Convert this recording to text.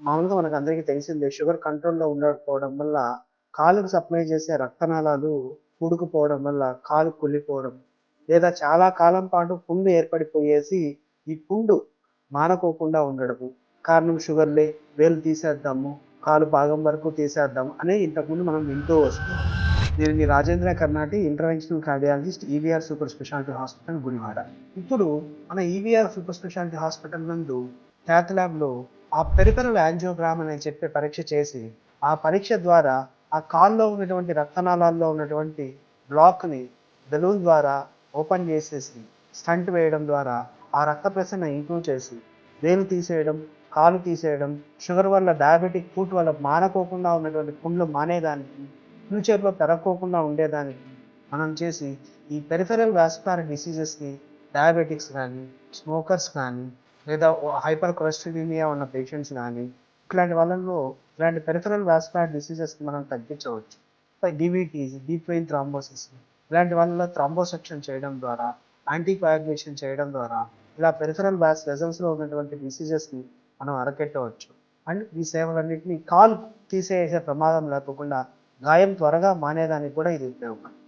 మామూలుగా మనకందరికీ తెలిసిందే షుగర్ కంట్రోల్‌లో ఉండకపోవడం వల్ల కాలుకి సప్లై చేసే రక్తనాళాలు పూడుకుపోవడం వల్ల కాలు కుళ్ళిపోవడం, లేదా చాలా కాలం పాటు పుండు ఏర్పడిపోయేసి, ఈ పుండు మానుకోకుండా ఉండడము. కారణం షుగర్‌లే, వేలు తీసేద్దాము, కాలు భాగం వరకు తీసేద్దాం అని ఇంతకుముందు మనం వింటూ వస్తున్నాం. నేను మీ Rajendra Karnati, interventional cardiologist, EVR super speciality hospital, Gudivada. ఇప్పుడు మన ఈవీఆర్ సూపర్ స్పెషాలిటీ హాస్పిటల్ నందు ప్యాథ్ ల్యాబ్‌లో ఆ పెరిఫెరల్ యాంజియోగ్రామ్ అని చెప్పే పరీక్ష చేసి, ఆ పరీక్ష ద్వారా ఆ కాల్లో ఉన్నటువంటి రక్తనాళాల్లో ఉన్నటువంటి బ్లాక్‌ని బెలూన్ ద్వారా ఓపెన్ చేసేసి, స్టంట్ వేయడం ద్వారా ఆ రక్త ప్రసరణ ఇంప్రూవ్ చేసి, వేలు తీసేయడం, కాలు తీసేయడం, షుగర్ వల్ల డయాబెటిక్ ఫుట్ వల్ల మానుకోకుండా ఉన్నటువంటి పుండ్లు మానేదానికి, ఫ్యూచర్‌లో పెరక్కోకుండా ఉండేదానికి మనం చేసి, ఈ పెరిఫెరల్ వాస్కులర్ డిసీజెస్‌ని, డయాబెటిక్స్ గానీ, స్మోకర్స్ కానీ, లేదా హైపర్ కొలెస్టరీమియా ఉన్న పేషెంట్స్ గానీ, ఇట్లాంటి వాళ్ళలో ఇలాంటి పెరిఫెరల్ వాస్కులర్ డిసీజెస్‌ని మనం తగ్గించవచ్చు. డీవీటీస్, డీప్ వెయిన్ థ్రాంబోసిస్, ఇలాంటి వాళ్ళలో థ్రాంబోసెక్షన్ చేయడం ద్వారా, యాంటీ కోయాగ్యులేషన్ చేయడం ద్వారా, ఇలా పెరిఫెరల్ వెసల్స్‌లో ఉన్నటువంటి డిసీజెస్‌ని మనం అరికట్టవచ్చు. అండ్ ఈ సేవలన్నిటిని కాలు తీసేసే ప్రమాదం లేకోకుండా గాయం త్వరగా మానేదానికి కూడా ఇది ఉపయోగపడుతుంది.